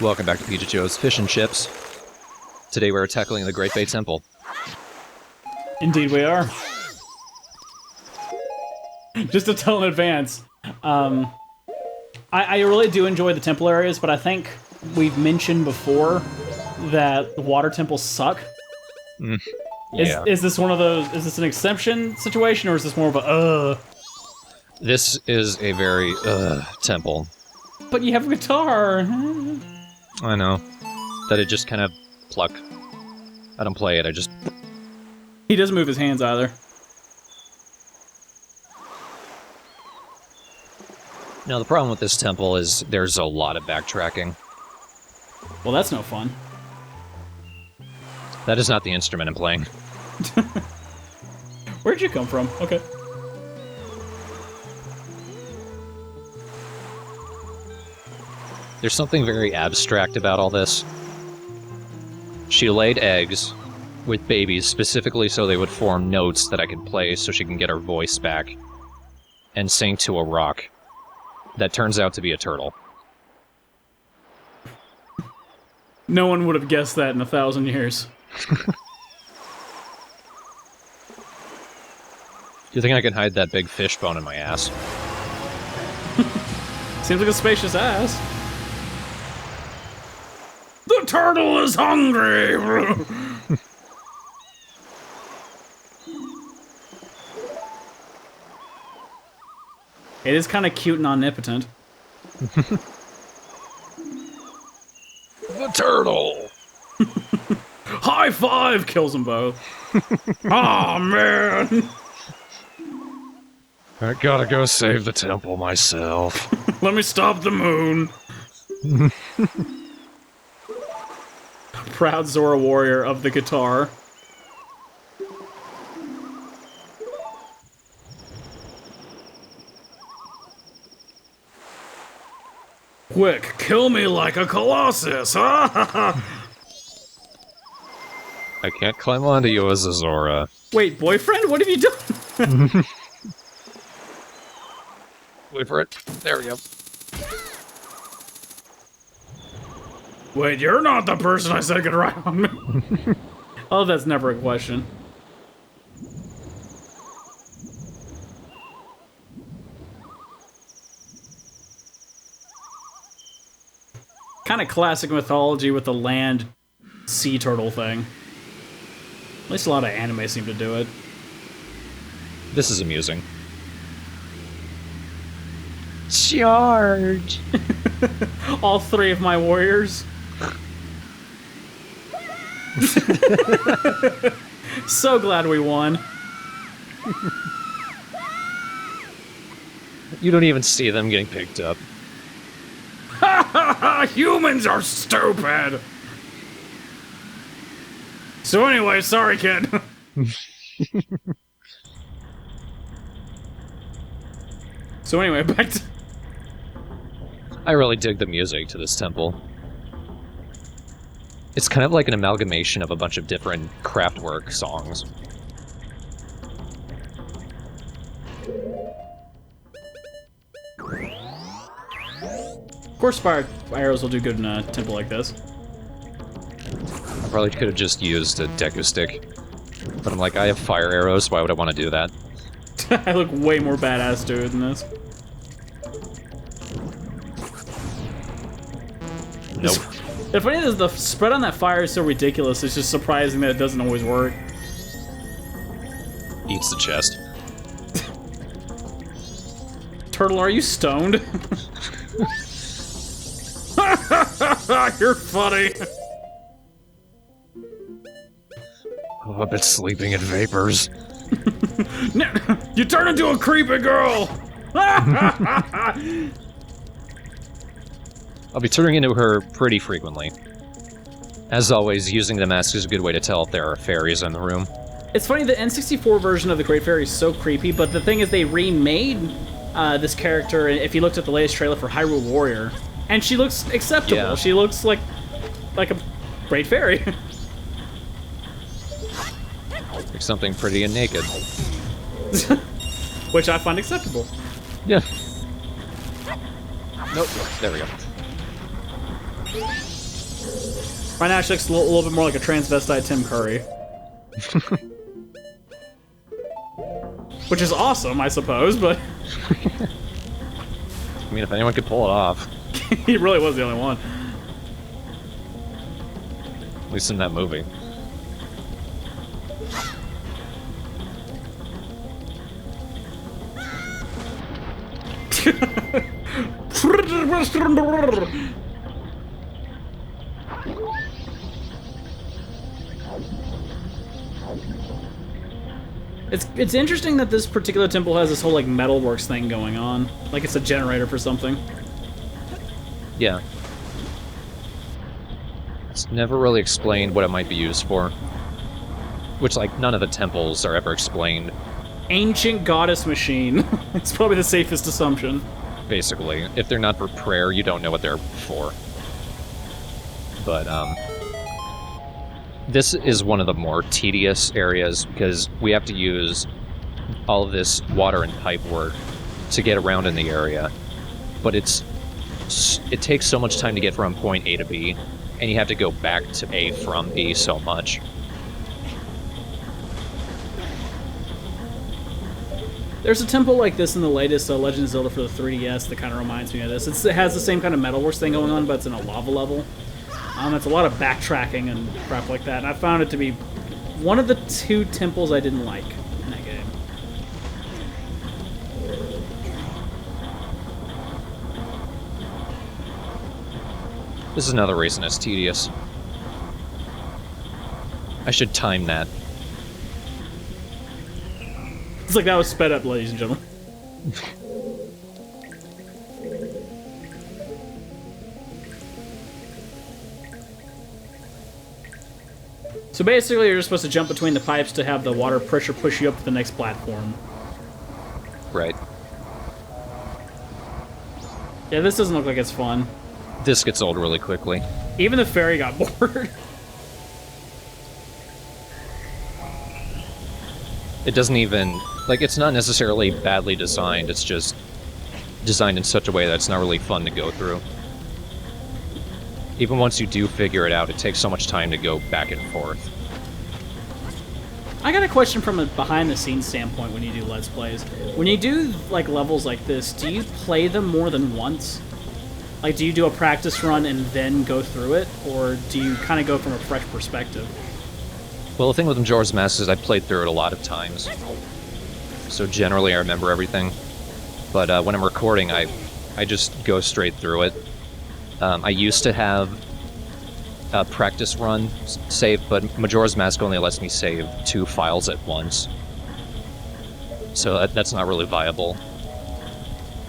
Welcome back to Pizza Joe's Fish and Chips. Today we're tackling the Great Bay Temple. Indeed we are. Just to tell in advance, I really do enjoy the temple areas, but I think we've mentioned before that the water temples suck. Yeah. Is this one of those, is this an exception situation, or is this more of a, This is a very, temple. But you have a guitar! I know. That it just kind of pluck. I don't play it, I just... He doesn't move his hands either. Now, the problem with this temple is there's a lot of backtracking. Well, that's no fun. That is not the instrument I'm playing. Where'd you come from? Okay. There's something very abstract about all this. She laid eggs with babies specifically so they would form notes that I could play so she can get her voice back and sing to a rock that turns out to be a turtle. No one would have guessed that in 1,000 years. Do you think I can hide that big fish bone in my ass? Seems like a spacious ass. The turtle is hungry! It is kind of cute and omnipotent. The turtle! High five! Kills them both. Aw, man! I gotta go save the temple myself. Let me stop the moon! Proud Zora warrior of the guitar. Quick, kill me like a colossus! I can't climb onto you as a Zora. Wait, boyfriend? What have you done? Wait for it. There we go. Wait, you're not the person I said could ride on me. Oh, that's never a question. Kind of classic mythology with the land sea turtle thing. At least a lot of anime seem to do it. This is amusing. Charge! All three of my warriors. So glad we won. You don't even see them getting picked up. Humans are stupid! So anyway, sorry, kid. So anyway, back to... I really dig the music to this temple. It's kind of like an amalgamation of a bunch of different Kraftwerk songs. Of course, fire arrows will do good in a temple like this. I probably could have just used a Deku Stick. But I'm like, I have fire arrows, why would I want to do that? I look way more badass to it than this. Nope. The funny thing is, the spread on that fire is so ridiculous, it's just surprising that it doesn't always work. Eats the chest. Turtle, are you stoned? You're funny. Oh, I've been sleeping in vapors. No, you turn into a creepy girl! I'll be turning into her pretty frequently. As always, using the mask is a good way to tell if there are fairies in the room. It's funny, the N64 version of the Great Fairy is so creepy, but the thing is they remade this character, if you looked at the latest trailer for Hyrule Warrior, and she looks acceptable. Yeah. She looks like a Great Fairy. Like something pretty and naked. Which I find acceptable. Yeah. Nope. There we go. Right now, she looks a little bit more like a transvestite Tim Curry. Which is awesome, I suppose, but... I mean, if anyone could pull it off. He really was the only one. At least in that movie. It's interesting that this particular temple has this whole like metalworks thing going on. Like it's a generator for something. Yeah. It's never really explained what it might be used for. Which, like, none of the temples are ever explained. Ancient goddess machine. It's probably the safest assumption. Basically. If they're not for prayer, you don't know what they're for. But, this is one of the more tedious areas because we have to use all of this water and pipe work to get around in the area. But it takes so much time to get from point A to B, and you have to go back to A from B so much. There's a temple like this in the latest Legend of Zelda for the 3DS that kind of reminds me of this. It has the same kind of metalworks thing going on, but it's in a lava level. It's a lot of backtracking and crap like that, and I found it to be one of the two temples I didn't like in that game. This is another reason it's tedious. I should time that. It's like that was sped up, ladies and gentlemen. So basically, you're just supposed to jump between the pipes to have the water pressure push you up to the next platform. Right. Yeah, this doesn't look like it's fun. This gets old really quickly. Even the fairy got bored. It doesn't even... Like, it's not necessarily badly designed, it's just designed in such a way that it's not really fun to go through. Even once you do figure it out, it takes so much time to go back and forth. I got a question from a behind-the-scenes standpoint when you do Let's Plays. When you do, like, levels like this, do you play them more than once? Like, do you do a practice run and then go through it? Or do you kind of go from a fresh perspective? Well, the thing with Majora's Mask is I played through it a lot of times. So generally I remember everything. But when I'm recording, I just go straight through it. I used to have a practice run save, but Majora's Mask only lets me save 2 files at once. So that's not really viable.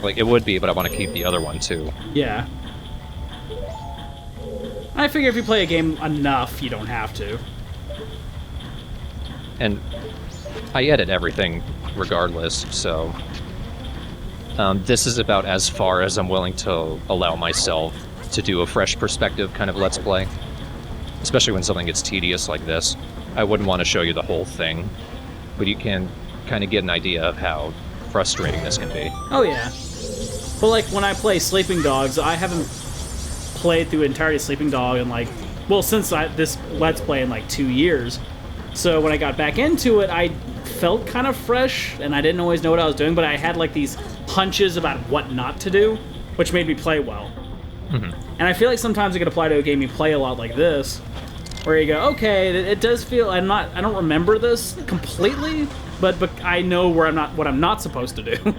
Like, it would be, but I want to keep the other one, too. Yeah. I figure if you play a game enough, you don't have to. And I edit everything regardless, so... this is about as far as I'm willing to allow myself to do a fresh perspective kind of Let's Play. Especially when something gets tedious like this. I wouldn't want to show you the whole thing, but you can kind of get an idea of how frustrating this can be. Oh, yeah. But, like, when I play Sleeping Dogs, I haven't played through entirely Sleeping Dog in, like... Well, since this Let's Play in, like, 2 years. So when I got back into it, I felt kind of fresh, and I didn't always know what I was doing, but I had, like, these hunches about what not to do, which made me play well. Mm-hmm. And I feel like sometimes it could apply to a game you play a lot like this, where you go, okay, it does feel... I don't remember this completely, but I know what I'm not supposed to do.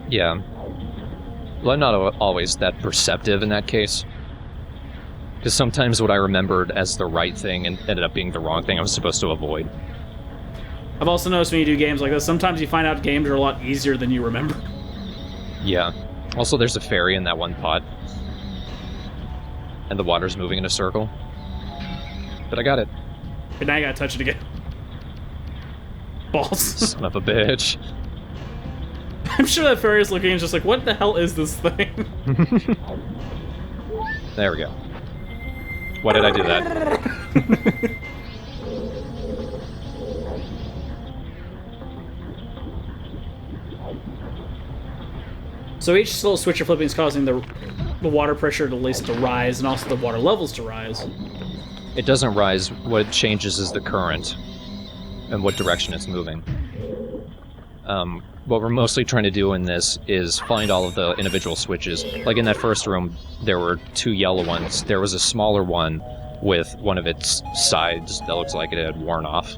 Yeah. Well, I'm not always that perceptive in that case. Because sometimes what I remembered as the right thing ended up being the wrong thing I was supposed to avoid. I've also noticed when you do games like this, sometimes you find out games are a lot easier than you remember. Yeah. Also, there's a fairy in that one pot. And the water's moving in a circle. But I got it. But now you gotta touch it again. Balls. Son of a bitch. I'm sure that fairy is looking and just like, what the hell is this thing? There we go. Why did I do that? So each little switch you're flipping is causing the the water pressure at least to rise, and also the water levels to rise. It doesn't rise. What changes is the current and what direction it's moving. What we're mostly trying to do in this is find all of the individual switches. Like in that first room, there were 2 yellow ones. There was a smaller one with one of its sides that looks like it had worn off.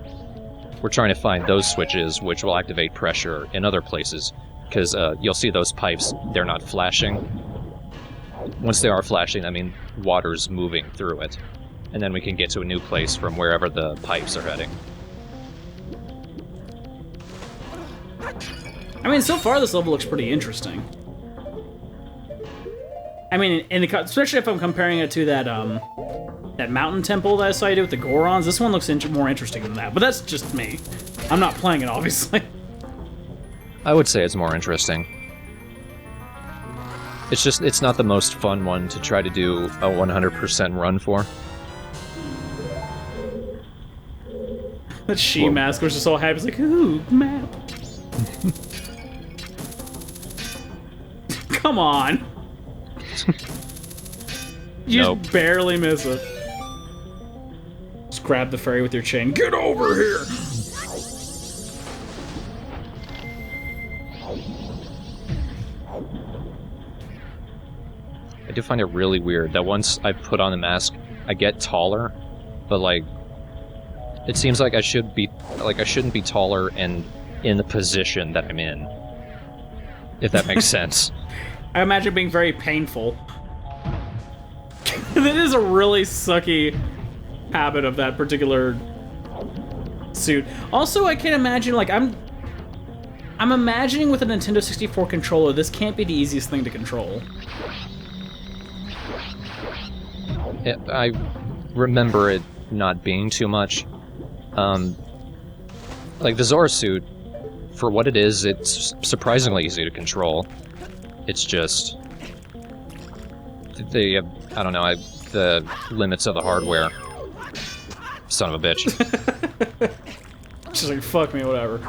We're trying to find those switches, which will activate pressure in other places, because you'll see those pipes, they're not flashing. Once they are flashing, I mean water's moving through it. And then we can get to a new place from wherever the pipes are heading. I mean, so far this level looks pretty interesting. I mean, especially if I'm comparing it to that that mountain temple that I saw you do with the Gorons, this one looks more interesting than that. But that's just me. I'm not playing it, obviously. I would say it's more interesting. It's not the most fun one to try to do a 100% run for. That She-Mask was just all happy. It's like, ooh, map. Come on. You just barely miss it. Just grab the fairy with your chain. Get over here! I do find it really weird that once I put on the mask, I get taller, but like, it seems like I shouldn't be taller and in the position that I'm in. If that makes sense. I imagine it being very painful. That is a really sucky habit of that particular suit. Also, I can't imagine, like, I'm imagining with a Nintendo 64 controller, this can't be the easiest thing to control. I remember it not being too much. Like the Zora suit, for what it is, it's surprisingly easy to control. It's just the I don't know, the limits of the hardware. Son of a bitch. She's like, fuck me, whatever.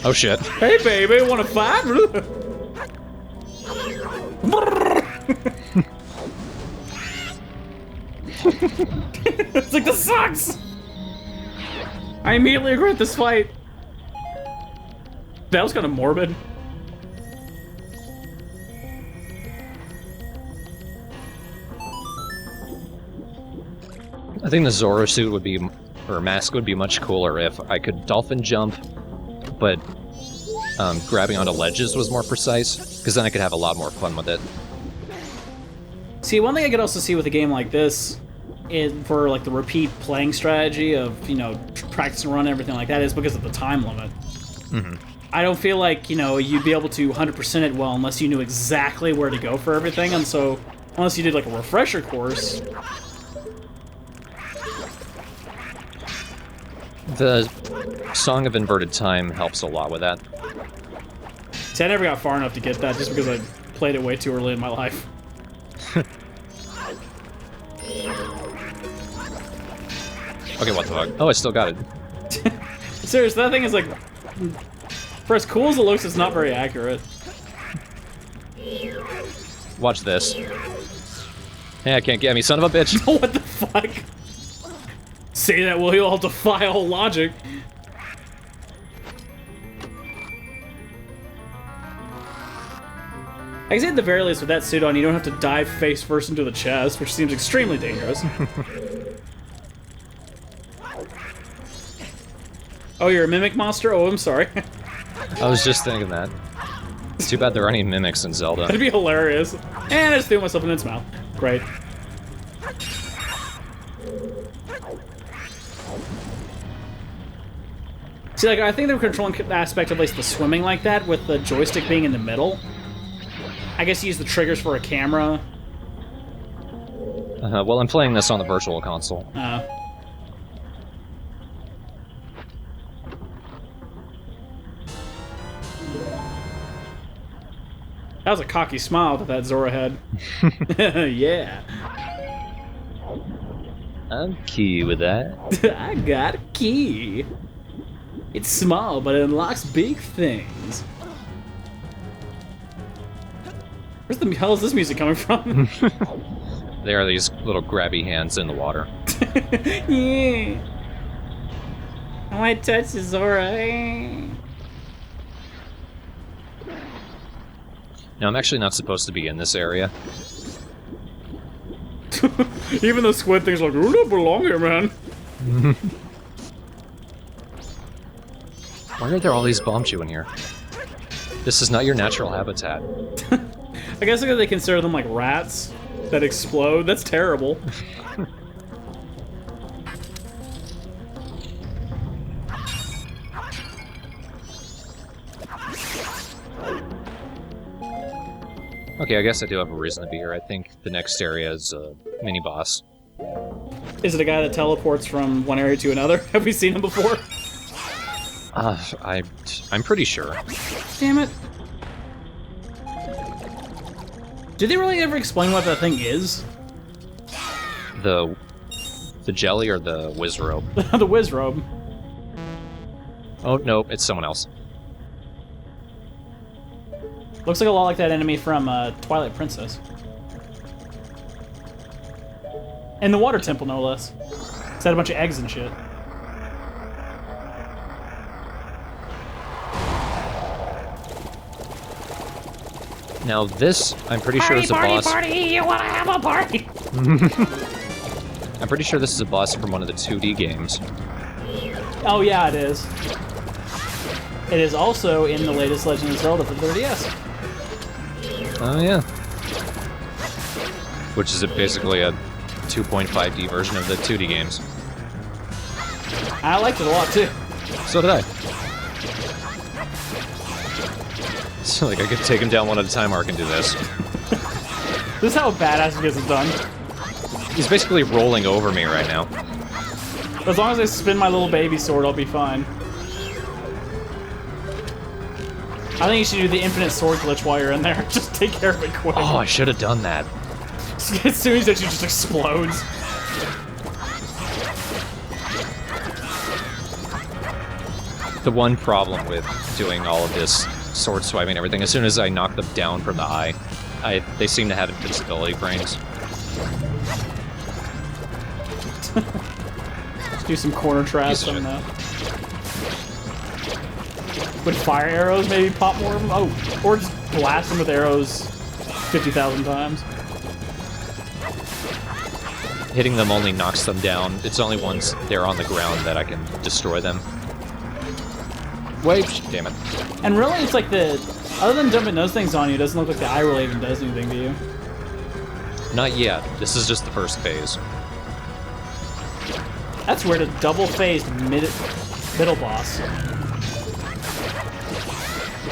Oh shit. Hey baby, wanna fight? It's like, this sucks! I immediately regret this fight. That was kind of morbid. I think the Zora suit would be, or mask would be much cooler if I could dolphin jump, but grabbing onto ledges was more precise, because then I could have a lot more fun with it. See, one thing I could also see with a game like this is for like the repeat playing strategy of, you know, practice and run and everything like that is because of the time limit. Mm-hmm. I don't feel like, you know, you'd be able to 100% it well unless you knew exactly where to go for everything, and so unless you did like a refresher course. The Song of Inverted Time helps a lot with that. See, I never got far enough to get that just because I played it way too early in my life. Okay, what the fuck? Oh, I still got it. Seriously, that thing is like, for as cool as it looks, it's not very accurate. Watch this. Hey, I can't get me, son of a bitch! What the fuck? Say that, will you? I'll defy all logic. I can say at the very least with that suit on, you don't have to dive face first into the chest, which seems extremely dangerous. Oh, you're a mimic monster? Oh, I'm sorry. I was just thinking that. It's too bad there aren't any mimics in Zelda. That'd be hilarious. And I just threw myself in its mouth. Great. See, like, I think the controlling aspect of at least the swimming like that, with the joystick being in the middle. I guess you use the triggers for a camera. Well, I'm playing this on the Virtual Console. That was a cocky smile that Zora had. Yeah. I'm key with that. I got a key. It's small, but it unlocks big things. Where's the hell is this music coming from? There are these little grabby hands in the water. Yeah. I might touch the Zora. Now, I'm actually not supposed to be in this area. Even the squid thing's like, you don't belong here, man. Why are there all these bomb chew in here? This is not your natural habitat. I guess because they consider them like rats that explode. That's terrible. Okay, I guess I do have a reason to be here. I think the next area is a mini-boss. Is it a guy that teleports from one area to another? Have we seen him before? I'm pretty sure. Damn it. Did they really ever explain what that thing is? The jelly or the whiz robe? The whiz robe. Oh, no, it's someone else. Looks like a lot like that enemy from Twilight Princess. And the water temple, no less. It's had a bunch of eggs and shit. Now this, I'm pretty sure is a boss. Party! You wanna have a party? I'm pretty sure this is a boss from one of the 2D games. Oh yeah, it is. It is also in the latest Legend of Zelda for 3DS. Oh yeah. Which is basically a 2.5D version of the 2D games. I liked it a lot too. So did I. So like I could take him down one at a time, or I can do this. This is how badass he gets it done. He's basically rolling over me right now. As long as I spin my little baby sword, I'll be fine. I think you should do the infinite sword glitch while you're in there. Just take care of it quick. Oh, I should have done that. As soon as that she just explodes. The one problem with doing all of this sword swiping and everything, as soon as I knock them down from the eye, they seem to have invincibility frames. Let's do some corner traps on that. Would fire arrows maybe pop more of them? Oh, or just blast them with arrows 50,000 times. Hitting them only knocks them down. It's only once they're on the ground that I can destroy them. Wait, damn it. And really, it's like other than dumping those things on you, it doesn't look like the eye really even does anything to you. Not yet. This is just the first phase. That's weird, a double-phased middle boss.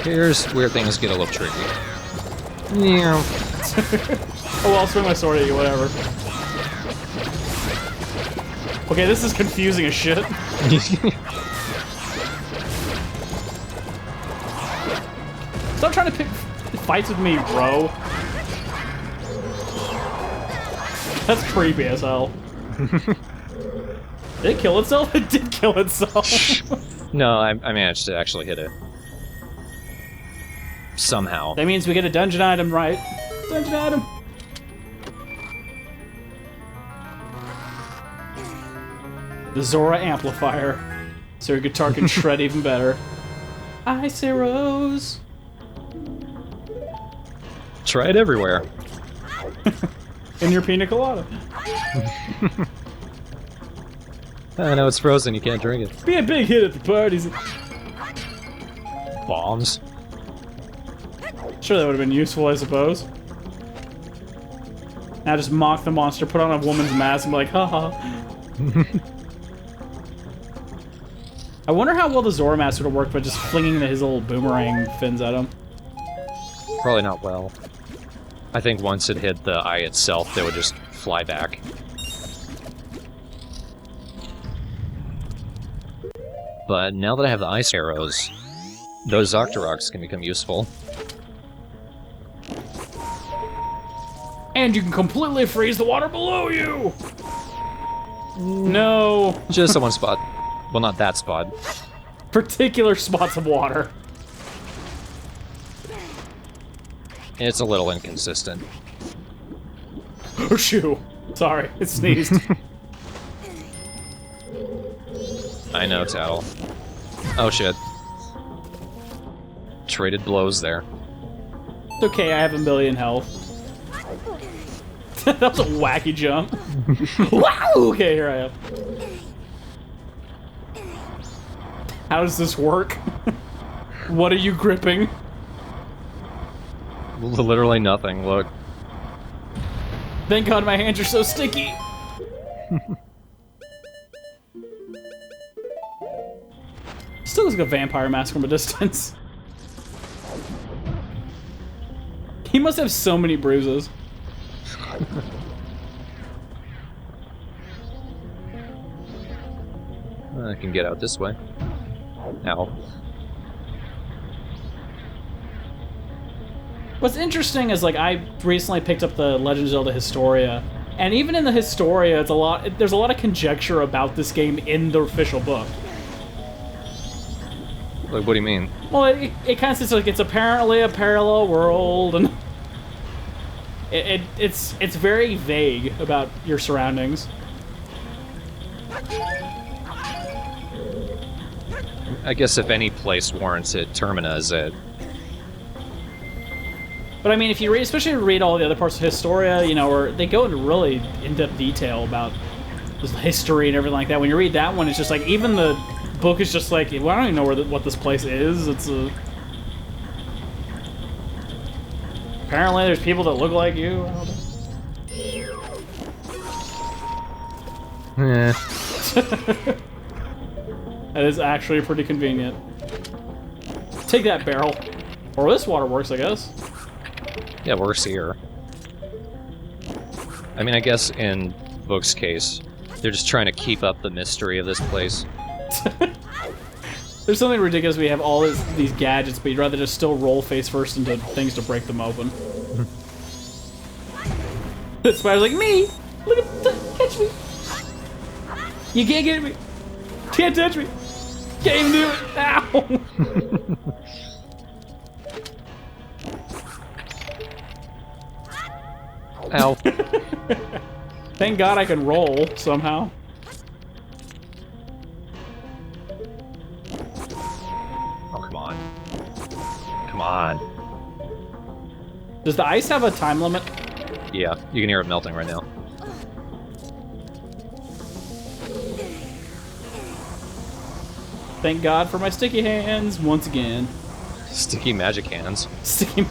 Here's where things get a little tricky. Yeah. Oh, well, I'll swing my sword at you, whatever. Okay, this is confusing as shit. Stop trying to pick fights with me, bro. That's creepy as hell. Did it kill itself? It did kill itself. No, I managed to actually hit it. Somehow. That means we get a dungeon item, right? Dungeon item. The Zora amplifier, so your guitar can shred even better. Ice arrows. Try it everywhere. In your pina colada. I know it's frozen, you can't drink it. Be a big hit at the parties. Bombs. Sure, that would have been useful, I suppose. Now just mock the monster, put on a woman's mask, and be like, haha. I wonder how well the Zora mask would have worked by just flinging his little boomerang fins at him. Probably not well. I think once it hit the eye itself, they would just fly back. But now that I have the ice arrows, those Octoroks can become useful. And you can completely freeze the water below you! No. Just at one spot. Well, not that spot. Particular spots of water. It's a little inconsistent. Oh, shoo. Sorry, it sneezed. I know, Tattle. Oh, shit. Traded blows there. It's okay, I have 1,000,000 health. That was a wacky jump. Wow! Okay, here I am. How does this work? What are you gripping? Literally nothing, look. Thank God my hands are so sticky. Still looks like a vampire mask from a distance. He must have so many bruises. I can get out this way. Ow. What's interesting is, like, I recently picked up the Legend of Zelda Historia, and even in the Historia, there's a lot of conjecture about this game in the official book. Like, what do you mean? Well, it kind of says, like, it's apparently a parallel world, and it's very vague about your surroundings. I guess if any place warrants it, Termina is it. But I mean, if you read, especially if you read all the other parts of Historia, you know, where they go into really in-depth detail about the history and everything like that. When you read that one, it's just like, even the book is just like, well, I don't even know what this place is. It's a... Apparently there's people that look like you. I don't know. Eh. That is actually pretty convenient. Take that, barrel. Or this water works, I guess. Yeah, worse here. I mean, I guess in Book's case, they're just trying to keep up the mystery of this place. There's something ridiculous. We have all these gadgets, but you'd rather just still roll face first into things to break them open. The spider's like, me! Look at catch me! You can't get me! Can't touch me! Can't even do it! Ow! Ow. Thank God I can roll somehow. Oh, come on. Come on. Does the ice have a time limit? Yeah, you can hear it melting right now. Thank God for my sticky hands once again. Sticky magic hands. Sticky.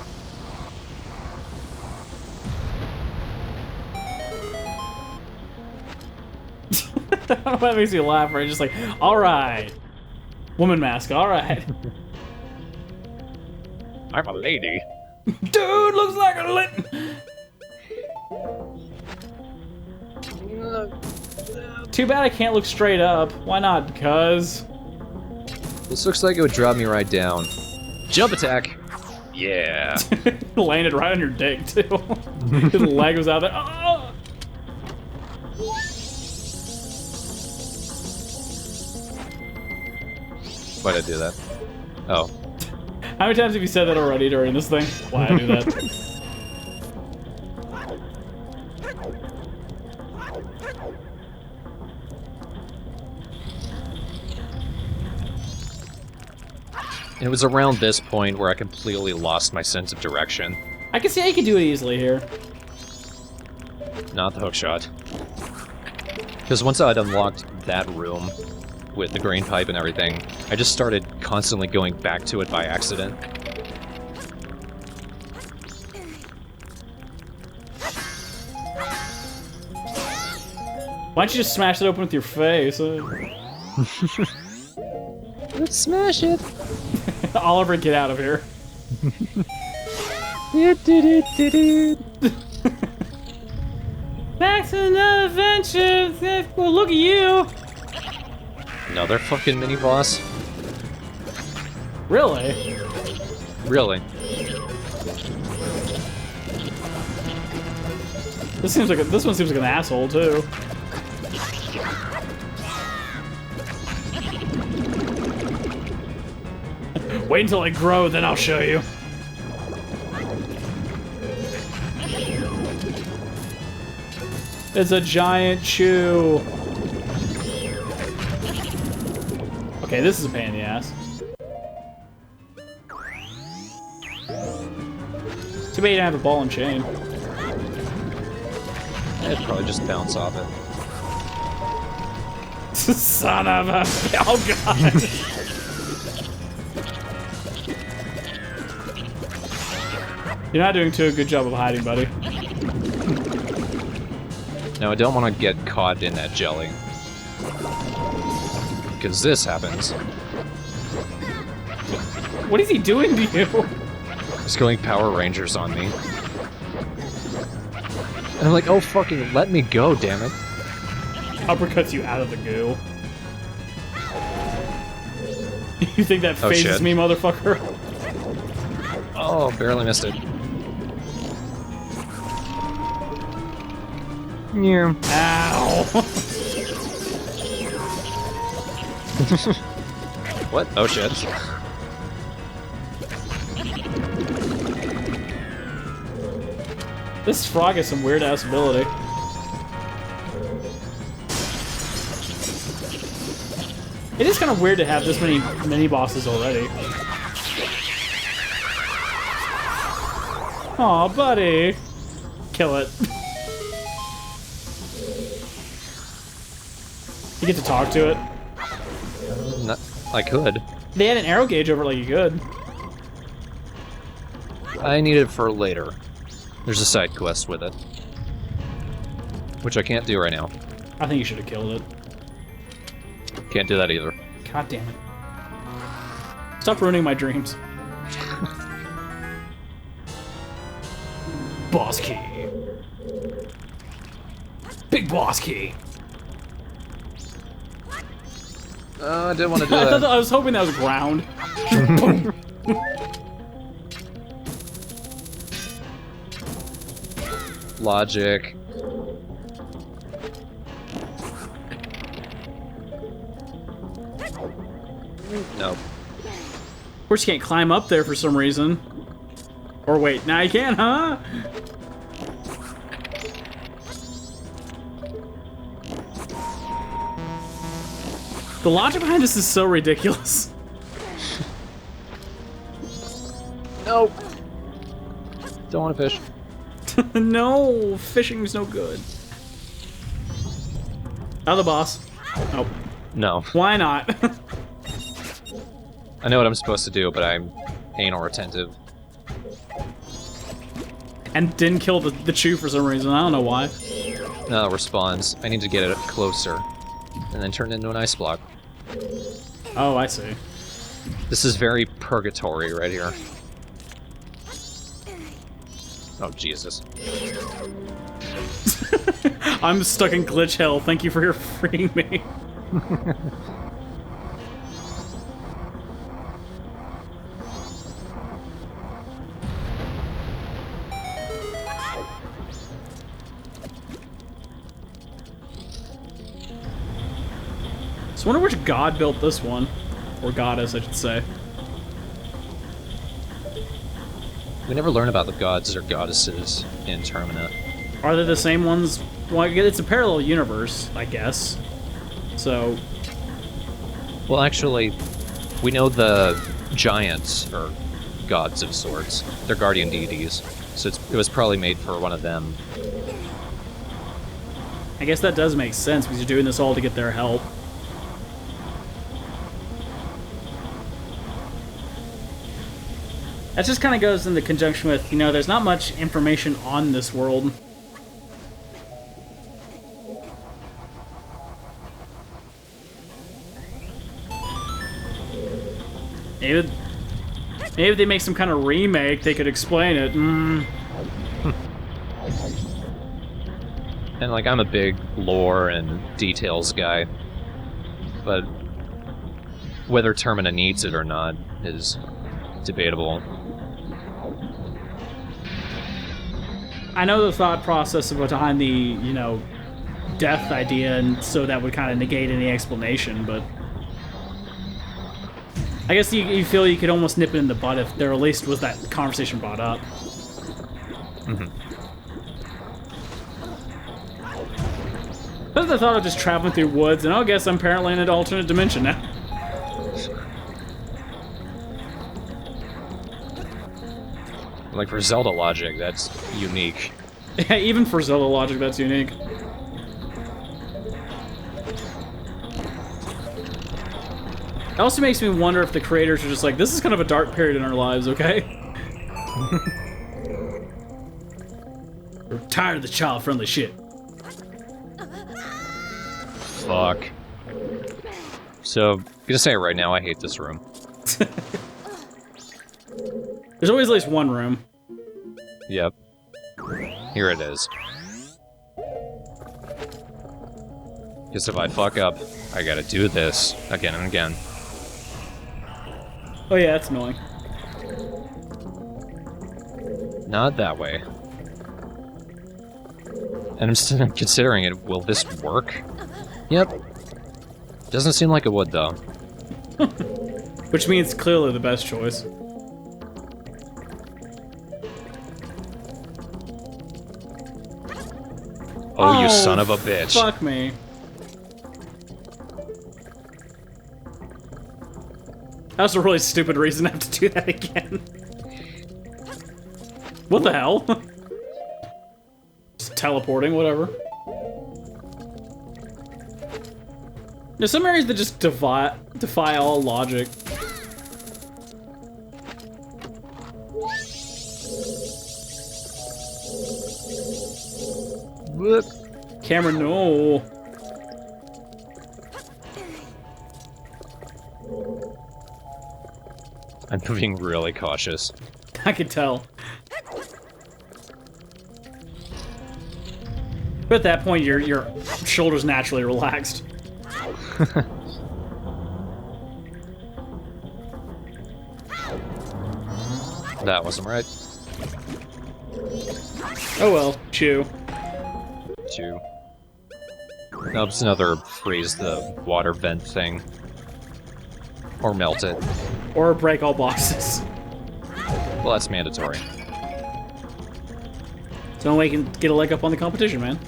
I don't know if that makes you laugh, right? Just like, alright. Woman mask, alright. I'm a lady. Dude, looks like a lit. Too bad I can't look straight up. Why not? Because... This looks like it would drop me right down. Jump attack! Yeah. Landed right on your dick, too. His leg was out there. Oh! Why'd I do that? Oh. How many times have you said that already during this thing? Why I do that? It was around this point where I completely lost my sense of direction. I can see how you can do it easily here. Not the hookshot. Because once I'd unlocked that room with the green pipe and everything, I just started constantly going back to it by accident. Why don't you just smash it open with your face? Let's smash it! Oliver, get out of here. Back to another adventure! Well, look at you! Another fucking mini-boss? Really? Really? This one seems like an asshole too. Wait until I grow, then I'll show you. It's a giant chew. Okay, this is a pain in the ass. Too bad you don't have a ball and chain. I'd probably just bounce off it. Son of a... Oh, God. You're not doing too good job of hiding, buddy. No, I don't want to get caught in that jelly. Because this happens. What is he doing to you? He's going Power Rangers on me. And I'm like, oh fucking let me go, damn it. Uppercuts you out of the goo. You think that phases shit. me, motherfucker? Oh, barely missed it. Yeah. Ow! What? Oh shit. This frog has some weird ass ability. It is kind of weird to have this many mini bosses already. Aw, buddy. Kill it. You get to talk to it. I could. They had an arrow gauge over it like you could. I need it for later. There's a side quest with it. Which I can't do right now. I think you should have killed it. Can't do that either. God damn it. Stop ruining my dreams. Boss key. Big boss key. I didn't want to do I that. was hoping that was ground. Boom. Logic. Nope. Of course, you can't climb up there for some reason. Or wait, now you can, huh? The logic behind this is so ridiculous. Nope. Don't want to fish. No, fishing's no good. Other boss. Oh, No. why not? I know what I'm supposed to do, but I'm anal retentive. And didn't kill the chew for some reason. I don't know why. No, it responds. I need to get it closer. And then turn it into an ice block. Oh, I see. This is very purgatory right here. Oh, Jesus. I'm stuck in glitch hell. Thank you for freeing me. So I wonder which god built this one. Or goddess, I should say. We never learn about the gods or goddesses in Termina. Are they the same ones? Well, it's a parallel universe, I guess. So, Well, actually, we know the giants are gods of sorts. They're guardian deities. So it was probably made for one of them. I guess that does make sense because you're doing this all to get their help. That just kind of goes into conjunction with, you know, there's not much information on this world. Maybe if they make some kind of remake, they could explain it. And, like, I'm a big lore and details guy. But whether Termina needs it or not is debatable. I know the thought process behind the, you know, death idea, and so that would kind of negate any explanation, but I guess you feel you could almost nip it in the bud if there at least was that conversation brought up. Mm-hmm. But the thought of just traveling through woods, and I guess I'm apparently in an alternate dimension now. Like, for Zelda logic, that's unique. Yeah, even for Zelda logic, that's unique. It also makes me wonder if the creators are just like, this is kind of a dark period in our lives, okay? We're tired of the child-friendly shit. Fuck. So, I'm gonna say it right now, I hate this room. There's always at least one room. Yep. Here it is. Because if I fuck up, I gotta do this again and again. Oh yeah, that's annoying. Not that way. And I'm still considering it. Will this work? Yep. Doesn't seem like it would, though. Which means clearly the best choice. Oh, you son of a bitch. Fuck me. That was a really stupid reason to have to do that again. What the hell? Just teleporting, whatever. There's some areas that just defy all logic. Whoop. Cameron, no. I'm being really cautious. I can tell. But at that point, your shoulders naturally relaxed. That wasn't right. Oh well, chew. Two. Nope, it's another freeze the water vent thing. Or melt it. Or break all boxes. Well, that's mandatory. So we can get a leg up on the competition, man.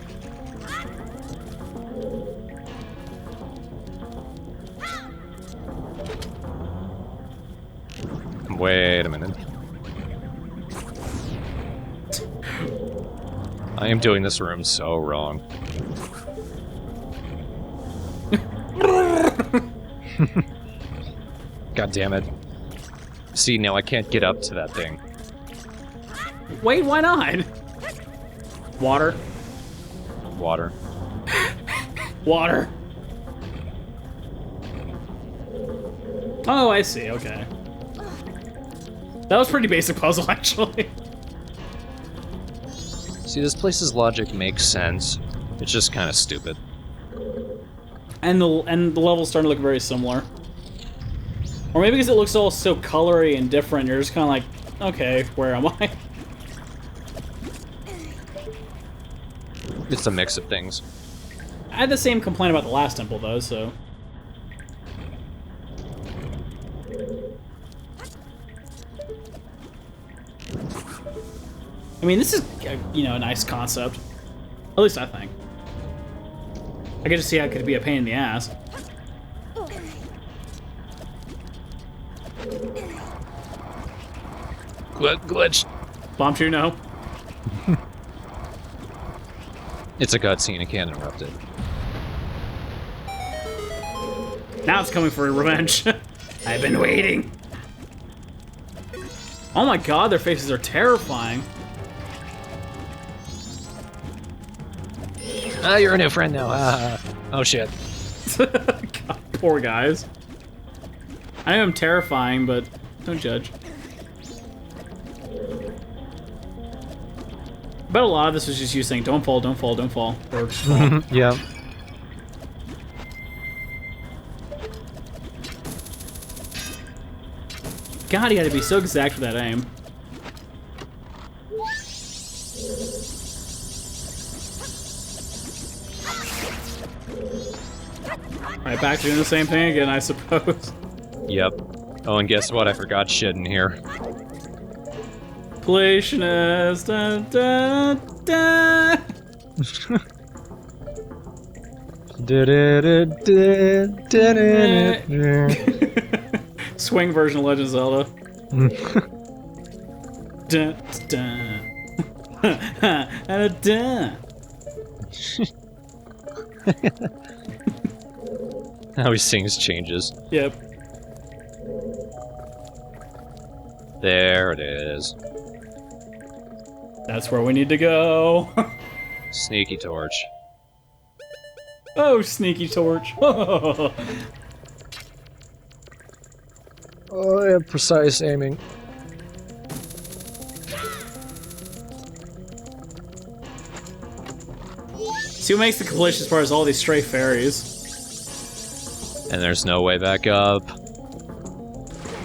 Wait a minute. I am doing this room so wrong. God damn it. See, now I can't get up to that thing. Wait, why not? Water. Water. Water. Oh, I see, okay. That was pretty basic puzzle, actually. See, this place's logic makes sense. It's just kind of stupid. And the level's starting to look very similar. Or maybe because it looks all so colory and different, you're just kind of like, okay, where am I? It's a mix of things. I had the same complaint about the last temple, though, so... I mean, this is, you know, a nice concept. At least I think. I get to see how it could be a pain in the ass. Glitch. Bomb 2, no. It's a cutscene, it can't interrupt it. Now it's coming for revenge. I've been waiting. Oh my god, their faces are terrifying. Ah, you're a new friend now. Oh shit. God, poor guys. I know I'm terrifying, but don't judge. Bet a lot of this was just you saying, don't fall, don't fall, don't fall. Or fall. Yeah. God, you gotta be so exact with that aim. Alright, back to doing the same thing again, I suppose. Yep. Oh, and guess what? I forgot shit in here. Completionist. Da, da, da. Swing version of Legend of Zelda. Dun, dun. Dun. How he sings changes. Yep. There it is. That's where we need to go. Sneaky torch. Oh, sneaky torch. Oh, I have precise aiming. See what makes the collisions part is all these stray fairies. And there's no way back up.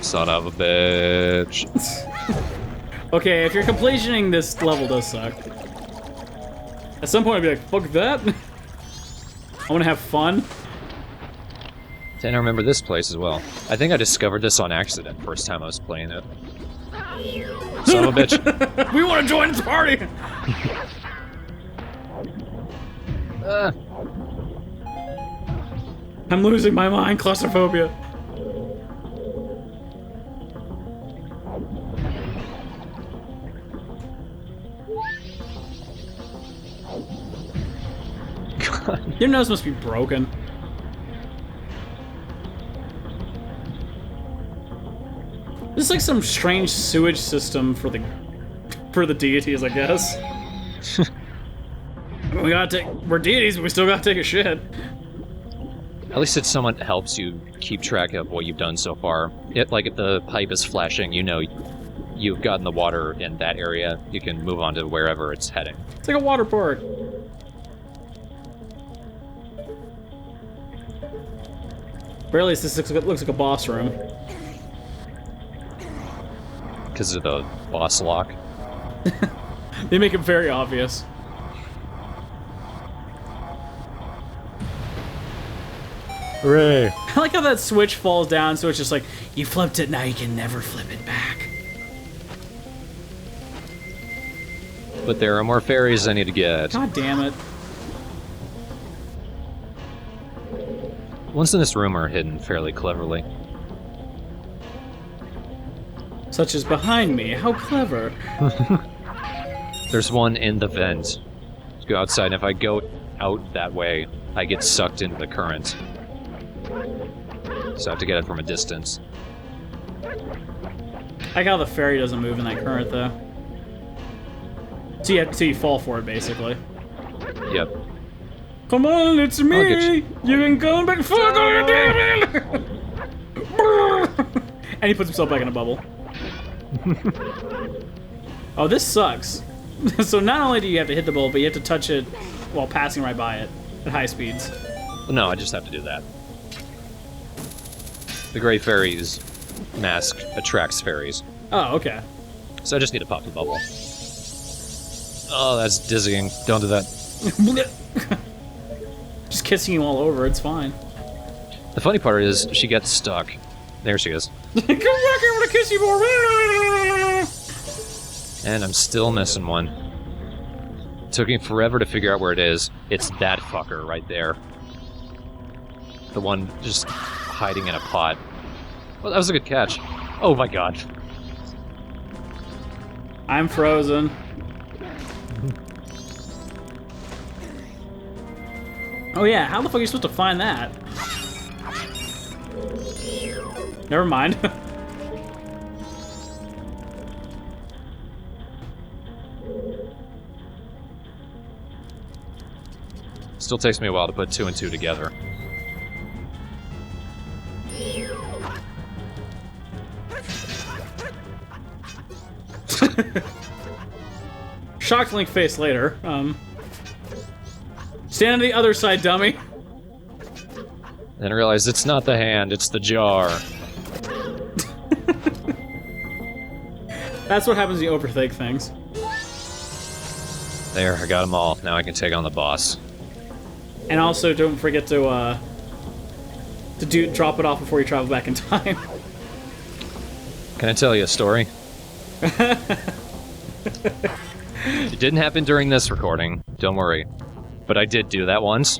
Son of a bitch. Okay, if you're completioning this level does suck. At some point I'd be like, fuck that. I wanna have fun. And I remember this place as well. I think I discovered this on accident first time I was playing it. Son of a bitch. We wanna join this party! I'm losing my mind, claustrophobia. God. Your nose must be broken. This is like some strange sewage system for the deities, I guess. I mean, we're deities, but we still gotta take a shit. At least it's someone that helps you keep track of what you've done so far. Like if the pipe is flashing, you know you've gotten the water in that area. You can move on to wherever it's heading. It's like a water park. Barely, this looks like a boss room. Because of the boss lock. They make it very obvious. Hooray! I like how that switch falls down, so it's just like, you flipped it, now you can never flip it back. But there are more fairies I need to get. God damn it. Ones in this room are hidden fairly cleverly. Such as behind me, how clever. There's one in the vent. Go outside, and if I go out that way, I get sucked into the current. So I have to get it from a distance. I like how the fairy doesn't move in that current, though. So you fall for it, basically. Yep. Come on, it's me! You. You can go back, fuck all you did! And he puts himself back in a bubble. Oh, this sucks. So not only do you have to hit the bubble, but you have to touch it while passing right by it at high speeds. No, I just have to do that. The Gray Fairy's mask attracts fairies. Oh, okay. So I just need to pop the bubble. Oh, that's dizzying. Don't do that. Just kissing you all over, it's fine. The funny part is, she gets stuck. There she is. Come back, I want to kiss you more! And I'm still missing one. Took me forever to figure out where it is. It's that fucker right there. The one just hiding in a pot. Well, that was a good catch. Oh my god. I'm frozen. Oh yeah, how the fuck are you supposed to find that? Never mind. Still takes me a while to put 2 and 2 together. Shocked Link face later. Stand on the other side, dummy. Then I realized it's not the hand, it's the jar. That's what happens when you overthink things. There, I got them all. Now I can take on the boss. And also, don't forget to drop it off before you travel back in time. Can I tell you a story? It didn't happen during this recording, don't worry. But I did do that once.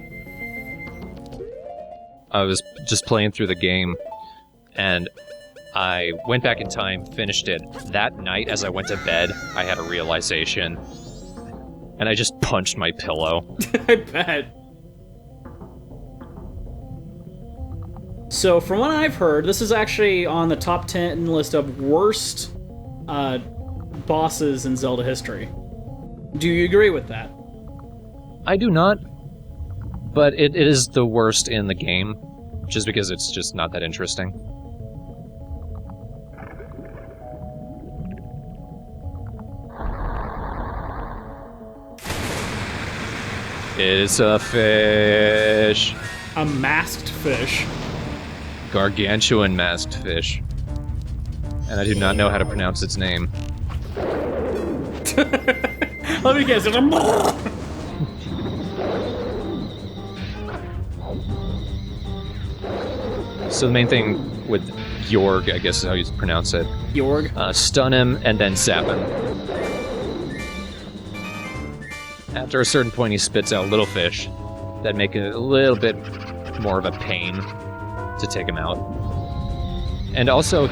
I was just playing through the game, and I went back in time, finished it. That night, as I went to bed, I had a realization, and I just punched my pillow. I bet. So, from what I've heard, this is actually on the top 10 list of worst bosses in Zelda history. Do you agree with that? I do not, but it is the worst in the game, just because it's just not that interesting. It's a fish. A masked fish. Gargantuan masked fish. And I do not know how to pronounce its name. Let me guess. So the main thing with Yorg, I guess is how you pronounce it. Yorg. Stun him and then zap him. After a certain point, he spits out little fish that make it a little bit more of a pain to take him out. And also,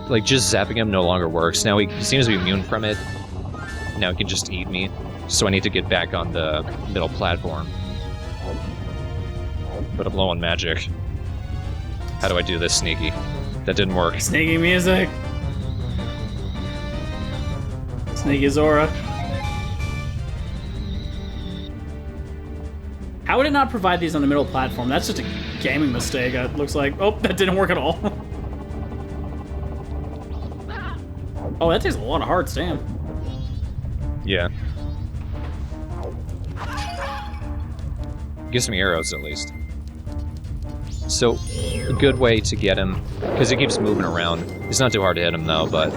like, just zapping him no longer works. Now he seems to be immune from it. Now he can just eat me. So I need to get back on the middle platform. But I'm low on magic. How do I do this, Sneaky? That didn't work. Sneaky music. Sneaky Zora. How would it not provide these on the middle platform? That's just a gaming mistake, it looks like. Oh, that didn't work at all. Oh, that takes a lot of hearts, damn. Yeah. Gives me arrows, at least. So, a good way to get him, because he keeps moving around. It's not too hard to hit him, though, but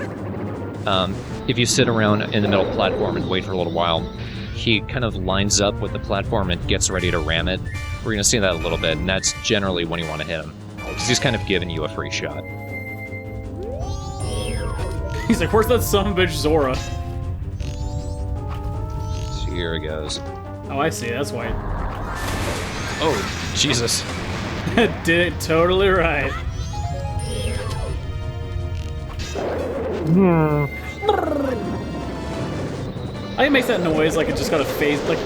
if you sit around in the middle platform and wait for a little while, he kind of lines up with the platform and gets ready to ram it. We're going to see that a little bit, and that's generally when you want to hit him, because he's kind of giving you a free shot. He's like, where's that son of a bitch Zora? So here he goes. Oh, I see, that's why. Oh, Jesus. Did it totally right. I think it makes that noise like it just got a phase, like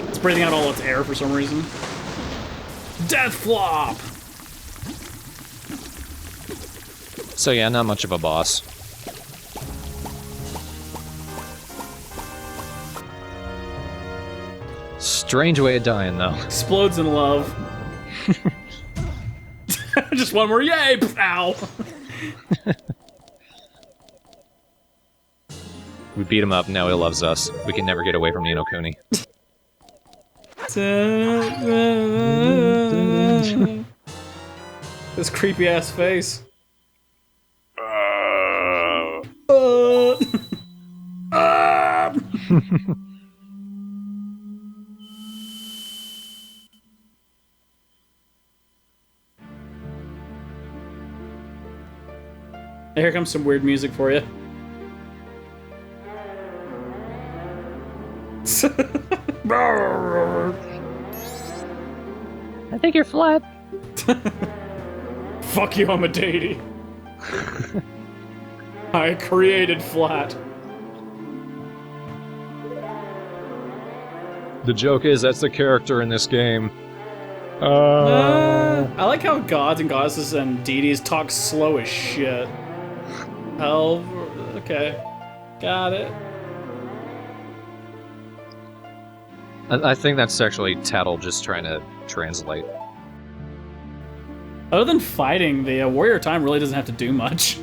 it's breathing out all its air for some reason. Death flop! So yeah, not much of a boss. Strange way of dying, though. Explodes in love. Just one more, yay! Ow! We beat him up, now he loves us. We can never get away from Nino Kuni. This creepy ass face. Here comes some weird music for you. I think you're flat. Fuck you, I'm a deity. I created flat. The joke is, that's the character in this game. I like how gods and goddesses and deities talk slow as shit. Hell, okay. Got it. I think that's actually Tattle just trying to translate. Other than fighting, the Warrior of Time really doesn't have to do much.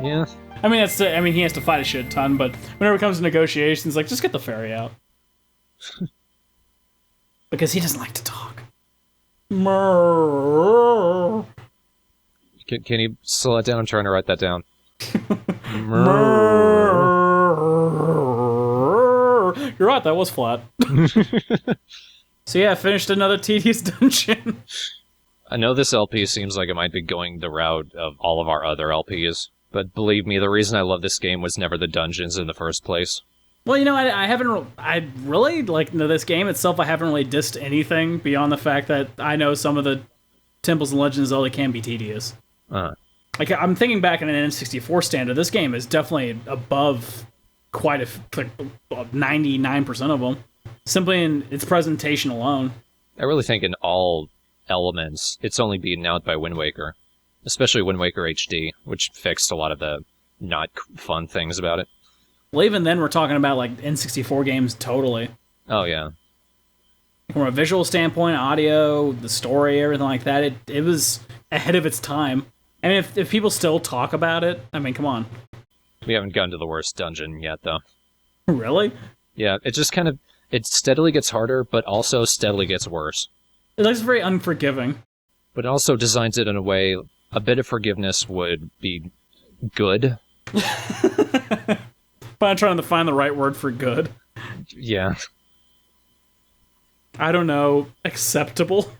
Yeah. I mean, he has to fight a shit ton, but whenever it comes to negotiations, like, just get the fairy out. Because he doesn't like to talk. Can you slow that down? I'm trying to write that down. You're right, that was flat. So yeah, I finished another tedious dungeon. I know this LP seems like it might be going the route of all of our other LPs, but believe me, the reason I love this game was never the dungeons in the first place. Well, I haven't. I really like this game itself. I haven't really dissed anything beyond the fact that I know some of the Temples and Legends of Zelda can be tedious. Like I'm thinking back in an N64 standard, this game is definitely above quite a 99% of them, simply in its presentation alone. I really think in all elements, it's only beaten out by Wind Waker, especially Wind Waker HD, which fixed a lot of the not fun things about it. Well, even then, we're talking about like N64 games totally. Oh, yeah. From a visual standpoint, audio, the story, everything like that, it was ahead of its time. I mean, if people still talk about it, I mean, come on. We haven't gotten to the worst dungeon yet, though. Really? Yeah, it just kind of... It steadily gets harder, but also steadily gets worse. It looks very unforgiving. But it also designs it in a way... A bit of forgiveness would be good. But I'm trying to find the right word for good. Yeah. I don't know. Acceptable?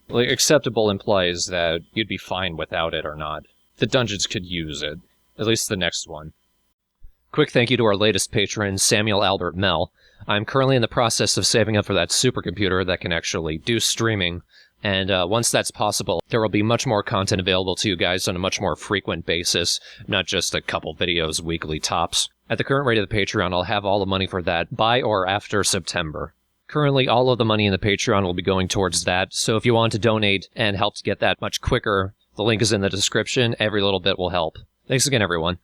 Like, acceptable implies that you'd be fine without it or not. The dungeons could use it. At least the next one. Quick thank you to our latest patron, Samuel Albert Mell. I'm currently in the process of saving up for that supercomputer that can actually do streaming, and once that's possible, there will be much more content available to you guys on a much more frequent basis, not just a couple videos weekly tops. At the current rate of the Patreon, I'll have all the money for that by or after September. Currently, all of the money in the Patreon will be going towards that, so if you want to donate and help to get that much quicker, the link is in the description. Every little bit will help. Thanks again, everyone.